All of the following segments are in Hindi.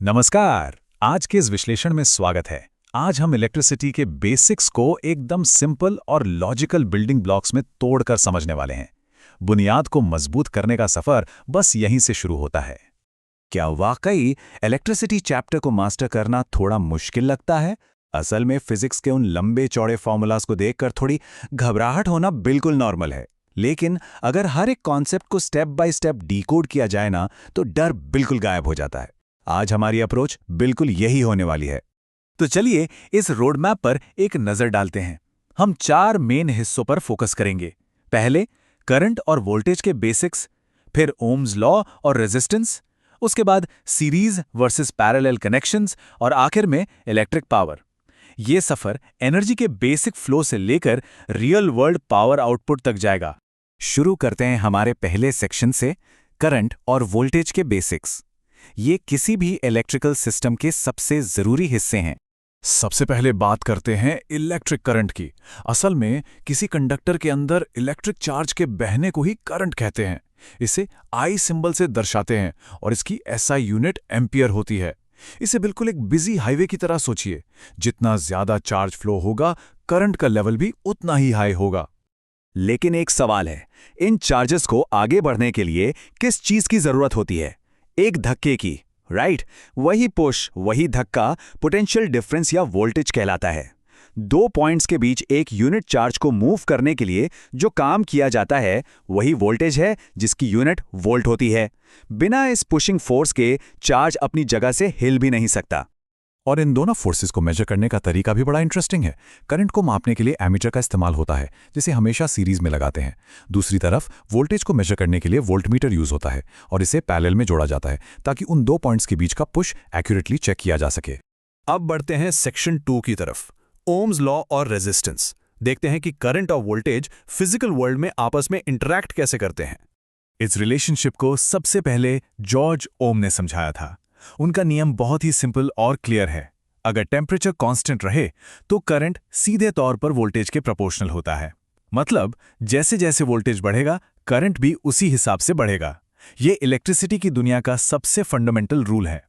नमस्कार। आज के इस विश्लेषण में स्वागत है। आज हम इलेक्ट्रिसिटी के बेसिक्स को एकदम सिंपल और लॉजिकल बिल्डिंग ब्लॉक्स में तोड़कर समझने वाले हैं। बुनियाद को मजबूत करने का सफर बस यहीं से शुरू होता है। क्या वाकई इलेक्ट्रिसिटी चैप्टर को मास्टर करना थोड़ा मुश्किल लगता है? असल में फिजिक्स के उन लंबे चौड़े फॉर्मूलाज को देखकर थोड़ी घबराहट होना बिल्कुल नॉर्मल है। लेकिन अगर हर एक कॉन्सेप्ट को स्टेप बाय स्टेप डिकोड किया जाए ना, तो डर बिल्कुल गायब हो जाता है। आज हमारी अप्रोच बिल्कुल यही होने वाली है। तो चलिए इस रोड मैप पर एक नजर डालते हैं। हम 4 मेन हिस्सों पर फोकस करेंगे। पहले करंट और वोल्टेज के बेसिक्स, फिर ओम्स लॉ और रेजिस्टेंस, उसके बाद सीरीज वर्सेस पैरेलल कनेक्शंस और आखिर में इलेक्ट्रिक पावर। ये सफर एनर्जी के बेसिक फ्लो से लेकर रियल वर्ल्ड पावर आउटपुट तक जाएगा। शुरू करते हैं हमारे पहले सेक्शन से, करंट और वोल्टेज के बेसिक्स। ये किसी भी इलेक्ट्रिकल सिस्टम के सबसे जरूरी हिस्से हैं। सबसे पहले बात करते हैं इलेक्ट्रिक करंट की। असल में किसी कंडक्टर के अंदर इलेक्ट्रिक चार्ज के बहने को ही करंट कहते हैं। इसे आई सिंबल से दर्शाते हैं और इसकी एसआई यूनिट एम्पियर होती है। इसे बिल्कुल एक बिजी हाईवे की तरह सोचिए। जितना ज्यादा चार्ज फ्लो होगा, करंट का लेवल भी उतना ही हाई होगा। लेकिन एक सवाल है, इन चार्जेस को आगे बढ़ने के लिए किस चीज की जरूरत होती है? एक धक्के की, राइट? वही पुश, वही धक्का पोटेंशियल डिफरेंस या वोल्टेज कहलाता है। 2 पॉइंट्स के बीच एक यूनिट चार्ज को मूव करने के लिए जो काम किया जाता है वही वोल्टेज है, जिसकी यूनिट वोल्ट होती है। बिना इस पुशिंग फोर्स के चार्ज अपनी जगह से हिल भी नहीं सकता। और इन दोनों फोर्सेस को मेजर करने का तरीका भी बड़ा इंटरेस्टिंग है। करंट को मापने के लिए एमीटर का इस्तेमाल होता है, जिसे हमेशा सीरीज में लगाते हैं। दूसरी तरफ वोल्टेज को मेजर करने के लिए वोल्टमीटर यूज होता है और इसे पैरेलल में जोड़ा जाता है ताकि उन 2 पॉइंट्स के बीच का पुश एक्यूरेटली चेक किया जा सके। अब बढ़ते हैं सेक्शन 2 की तरफ, ओम्स लॉ और रेजिस्टेंस। देखते हैं कि करंट और वोल्टेज फिजिकल वर्ल्ड में आपस में इंटरैक्ट कैसे करते हैं। इस रिलेशनशिप को सबसे पहले जॉर्ज ओम ने समझाया था। उनका नियम बहुत ही सिंपल और क्लियर है। अगर टेम्परेचर कांस्टेंट रहे तो करंट सीधे तौर पर वोल्टेज के प्रोपोर्शनल होता है। मतलब जैसे जैसे वोल्टेज बढ़ेगा, करंट भी उसी हिसाब से बढ़ेगा। ये इलेक्ट्रिसिटी की दुनिया का सबसे फंडामेंटल रूल है।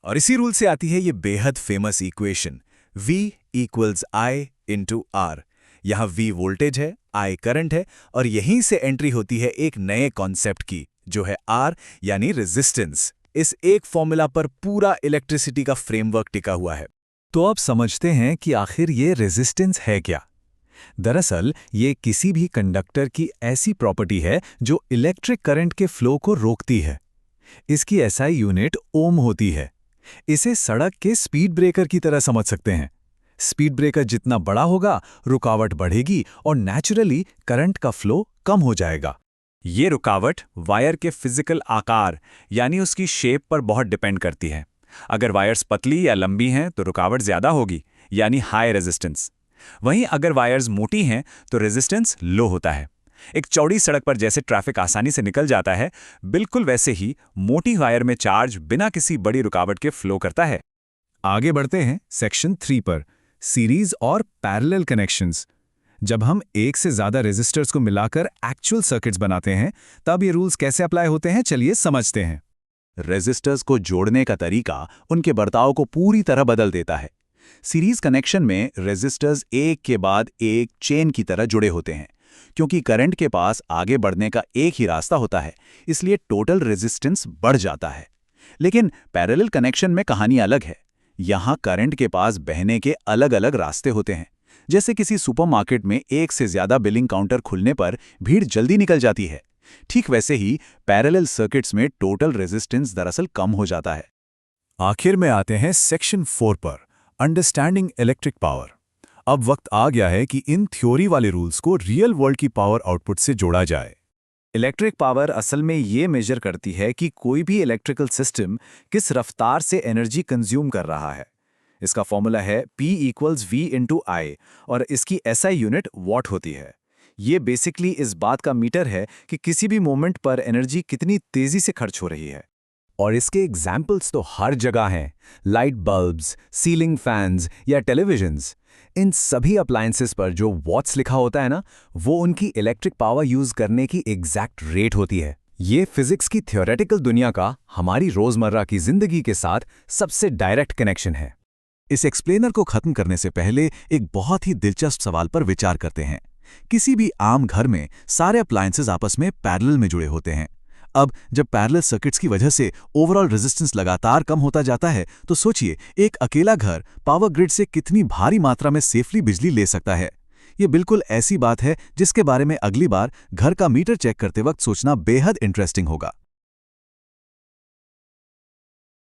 और इसी रूल से आती है ये बेहद famous equation, V = I × R। यहाँ V वोल्टेज है, I करंट है, और यहीं से एंट्री होती है एक नए कॉन्सेप्ट की, जो है R यानी रेजिस्टेंस। इस एक फॉर्मूला पर पूरा इलेक्ट्रिसिटी का फ्रेमवर्क टिका हुआ है। तो अब समझते हैं कि आखिर ये रेजिस्टेंस है क्या। दरअसल ये किसी भी कंडक्टर की ऐसी प्रॉपर्टी है जो इलेक्ट्रिक करंट के फ्लो को रोकती है। इसकी एसआई यूनिट ओम होती है। इसे सड़क के स्पीड ब्रेकर की तरह समझ सकते हैं। स्पीड ब्रेकर जितना बड़ा होगा, रुकावट बढ़ेगी और नेचुरली करंट का फ्लो कम हो जाएगा। ये रुकावट वायर के फिजिकल आकार यानी उसकी शेप पर बहुत डिपेंड करती है। अगर वायर्स पतली या लंबी हैं तो रुकावट ज्यादा होगी, यानी हाई रेजिस्टेंस। वहीं अगर वायर्स मोटी हैं तो रेजिस्टेंस लो होता है। एक चौड़ी सड़क पर जैसे ट्रैफिक आसानी से निकल जाता है, बिल्कुल वैसे ही मोटी वायर में चार्ज बिना किसी बड़ी रुकावट के फ्लो करता है। आगे बढ़ते हैं सेक्शन 3 पर, सीरीज और पैरेलल कनेक्शंस। जब हम एक से ज्यादा रेजिस्टर्स को मिलाकर एक्चुअल सर्किट्स बनाते हैं, तब ये रूल्स कैसे अप्लाई होते हैं, चलिए समझते हैं। रेजिस्टर्स को जोड़ने का तरीका उनके बर्ताव को पूरी तरह बदल देता है। सीरीज कनेक्शन में रेजिस्टर्स एक के बाद एक चेन की तरह जुड़े होते हैं। क्योंकि करंट के पास आगे बढ़ने का एक ही रास्ता होता है, इसलिए टोटल रेजिस्टेंस बढ़ जाता है। लेकिन पैरेलल कनेक्शन में कहानी अलग है। यहाँ करंट के पास बहने के अलग अलग रास्ते होते हैं। जैसे किसी सुपरमार्केट में एक से ज्यादा बिलिंग काउंटर खुलने पर भीड़ जल्दी निकल जाती है, ठीक वैसे ही पैरेलल सर्किट्स में टोटल रेजिस्टेंस दरअसल कम हो जाता है। आखिर में आते हैं सेक्शन 4 पर, अंडरस्टैंडिंग इलेक्ट्रिक पावर। अब वक्त आ गया है कि इन थ्योरी वाले रूल्स को रियल वर्ल्ड की पावर आउटपुट से जोड़ा जाए। इलेक्ट्रिक पावर असल में ये मेजर करती है कि कोई भी इलेक्ट्रिकल सिस्टम किस रफ्तार से एनर्जी कंज्यूम कर रहा है। इसका फॉर्मूला है P = V × I और इसकी SI यूनिट वॉट होती है। ये बेसिकली इस बात का मीटर है कि किसी भी मोमेंट पर एनर्जी कितनी तेजी से खर्च हो रही है। और इसके एग्जाम्पल्स तो हर जगह हैं। लाइट बल्ब्स, सीलिंग फैंस या टेलीविजन्स। इन सभी अप्लायंसेस पर जो वॉट्स लिखा होता है ना, वो उनकी इलेक्ट्रिक पावर यूज करने की एग्जैक्ट रेट होती है। ये फिजिक्स की थ्योरेटिकल दुनिया का हमारी रोजमर्रा की जिंदगी के साथ सबसे डायरेक्ट कनेक्शन है। इस एक्सप्लेनर को खत्म करने से पहले एक बहुत ही दिलचस्प सवाल पर विचार करते हैं। किसी भी आम घर में सारे अप्लायंसेस आपस में पैरेलल में जुड़े होते हैं। अब जब पैरेलल सर्किट्स की वजह से ओवरऑल रेजिस्टेंस लगातार कम होता जाता है, तो सोचिए एक अकेला घर पावर ग्रिड से कितनी भारी मात्रा में सेफली बिजली ले सकता है। ये बिल्कुल ऐसी बात है जिसके बारे में अगली बार घर का मीटर चेक करते वक्त सोचना बेहद इंटरेस्टिंग होगा।